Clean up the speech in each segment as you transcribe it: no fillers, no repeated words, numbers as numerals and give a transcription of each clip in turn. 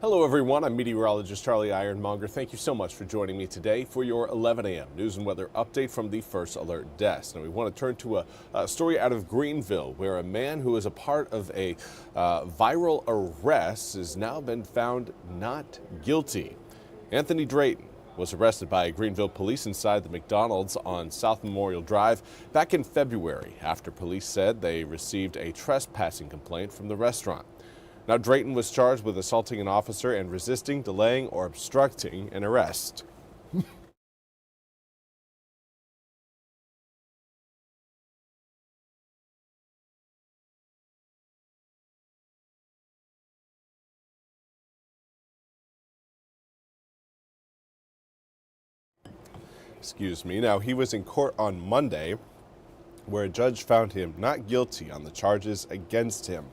Hello everyone, I'm Meteorologist Charlie Ironmonger. Thank you so much for joining me today for your 11 a.m. news and weather update from the First Alert Desk. Now we want to turn to a story out of Greenville where a man who was a part of a viral arrest has now been found not guilty. Anthony Drayton was arrested by Greenville police inside the McDonald's on South Memorial Drive back in February after police said they received a trespassing complaint from the restaurant. Now, Drayton was charged with assaulting an officer and resisting, delaying, or obstructing an arrest. Excuse me. Now, he was in court on Monday, where a judge found him not guilty on the charges against him.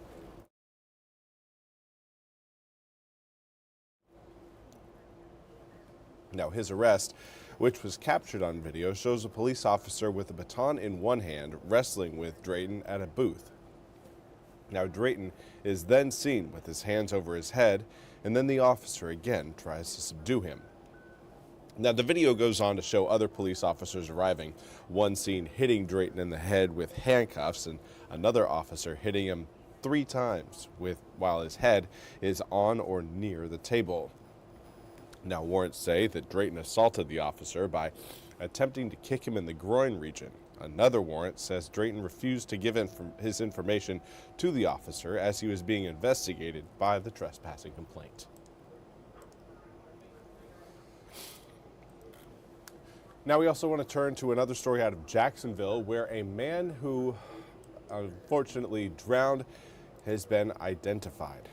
Now, his arrest, which was captured on video, shows a police officer with a baton in one hand wrestling with Drayton at a booth. Now, Drayton is then seen with his hands over his head, and then the officer again tries to subdue him. Now, the video goes on to show other police officers arriving, one seen hitting Drayton in the head with handcuffs and another officer hitting him 3 times while his head is on or near the table. Now, warrants say that Drayton assaulted the officer by attempting to kick him in the groin region. Another warrant says Drayton refused to give his information to the officer as he was being investigated by the trespassing complaint. Now, we also want to turn to another story out of Jacksonville where a man who unfortunately drowned has been identified.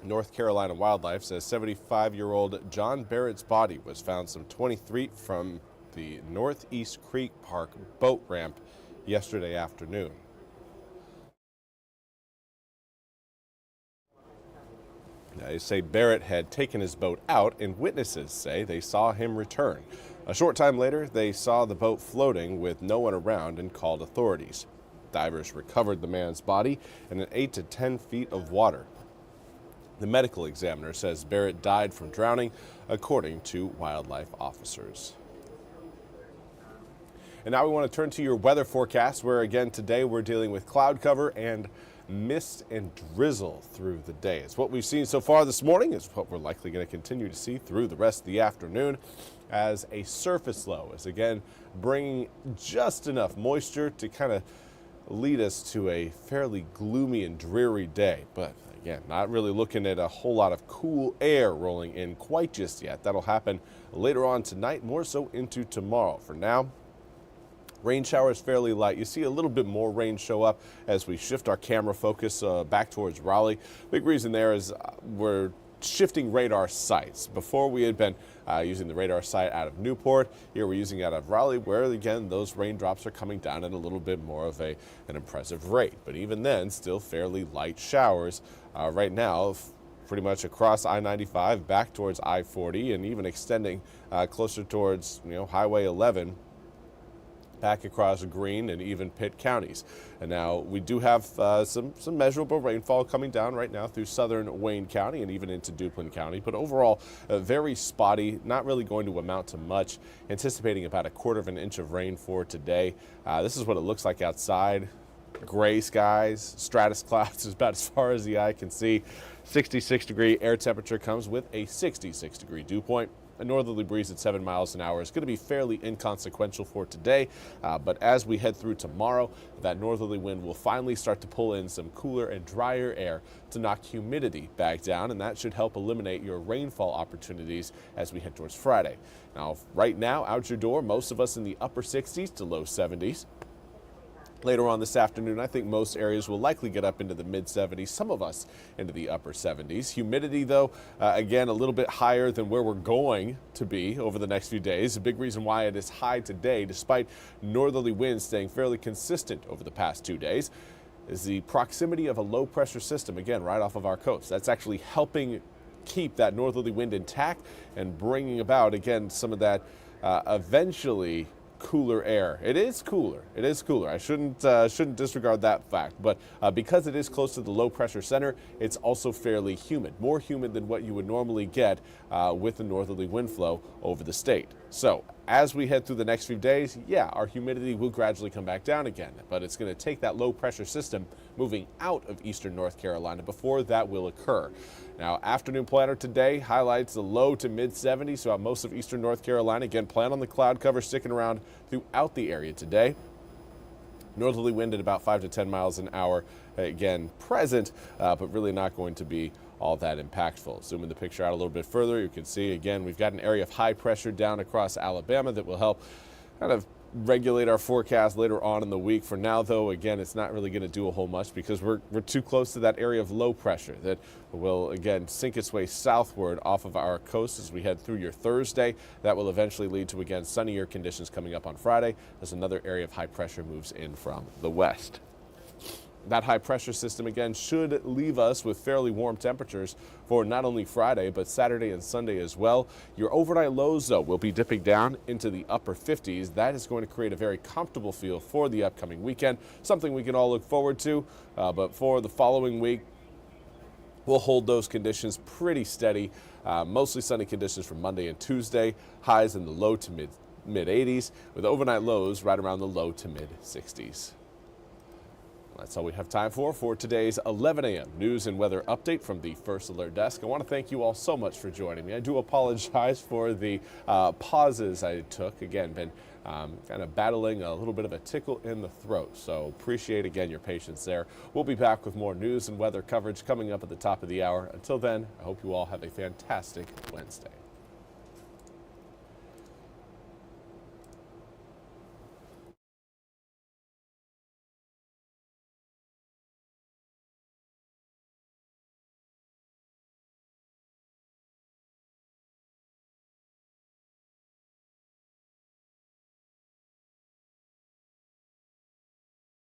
North Carolina Wildlife says 75-year-old John Barrett's body was found some 23 feet from the Northeast Creek Park boat ramp yesterday afternoon. Now, they say Barrett had taken his boat out, and witnesses say they saw him return. A short time later, they saw the boat floating with no one around and called authorities. Divers recovered the man's body in 8 to 10 feet of water. The medical examiner says Barrett died from drowning, according to wildlife officers. And now we want to turn to your weather forecast, where again today we're dealing with cloud cover and mist and drizzle through the day. It's what we've seen so far this morning. It's what we're likely going to continue to see through the rest of the afternoon, as a surface low is again bringing just enough moisture to kind of lead us to a fairly gloomy and dreary day. But again, not really looking at a whole lot of cool air rolling in quite just yet. That'll happen later on tonight, more so into tomorrow. For now, rain showers fairly light. You see a little bit more rain show up as we shift our camera focus back towards Raleigh. Big reason there is we're shifting radar sites. Before we had been using the radar site out of Newport. Here we're using it out of Raleigh, where again those raindrops are coming down at a little bit more of an impressive rate. But even then, still fairly light showers right now, pretty much across I-95 back towards I-40 and even extending closer towards Highway 11. Back across Greene and even Pitt counties. And now we do have some measurable rainfall coming down right now through southern Wayne County and even into Duplin County. But overall, very spotty, not really going to amount to much. Anticipating about 1/4 inch of rain for today. This is what it looks like outside. Gray skies, stratus clouds is about as far as the eye can see. 66-degree air temperature comes with a 66-degree dew point. A northerly breeze at 7 miles an hour is going to be fairly inconsequential for today, but as we head through tomorrow, that northerly wind will finally start to pull in some cooler and drier air to knock humidity back down, and that should help eliminate your rainfall opportunities as we head towards Friday. Now, right now, out your door, most of us in the upper 60s to low 70s. Later on this afternoon, I think most areas will likely get up into the mid-70s, some of us into the upper 70s. Humidity, though, again, a little bit higher than where we're going to be over the next few days. A big reason why it is high today, despite northerly winds staying fairly consistent over the past 2 days, is the proximity of a low-pressure system, again, right off of our coast. That's actually helping keep that northerly wind intact and bringing about, again, some of that eventually cooler air. It is cooler. It is cooler. I shouldn't disregard that fact. But because it is close to the low pressure center, it's also fairly humid, more humid than what you would normally get with the northerly wind flow over the state. So as we head through the next few days, yeah, our humidity will gradually come back down again, but it's going to take that low pressure system moving out of eastern North Carolina before that will occur. Now, afternoon planner today highlights the low to mid 70s throughout most of eastern North Carolina. Again, plan on the cloud cover sticking around throughout the area today. Northerly wind at about 5 to 10 miles an hour, again present, but really not going to be all that impactful. Zooming the picture out a little bit further, you can see again we've got an area of high pressure down across Alabama that will help kind of regulate our forecast later on in the week. For now, though, again, it's not really going to do a whole much because we're too close to that area of low pressure that will, again, sink its way southward off of our coast as we head through your Thursday. That will eventually lead to, again, sunnier conditions coming up on Friday as another area of high pressure moves in from the west. That high pressure system, again, should leave us with fairly warm temperatures for not only Friday, but Saturday and Sunday as well. Your overnight lows, though, will be dipping down into the upper 50s. That is going to create a very comfortable feel for the upcoming weekend, something we can all look forward to. But for the following week, we'll hold those conditions pretty steady. Mostly sunny conditions for Monday and Tuesday, highs in the low to mid 80s, with overnight lows right around the low to mid 60s. That's all we have time for today's 11 a.m. news and weather update from the First Alert Desk. I want to thank you all so much for joining me. I do apologize for the pauses I took. Again, been kind of battling a little bit of a tickle in the throat, so appreciate again your patience there. We'll be back with more news and weather coverage coming up at the top of the hour. Until then, I hope you all have a fantastic Wednesday.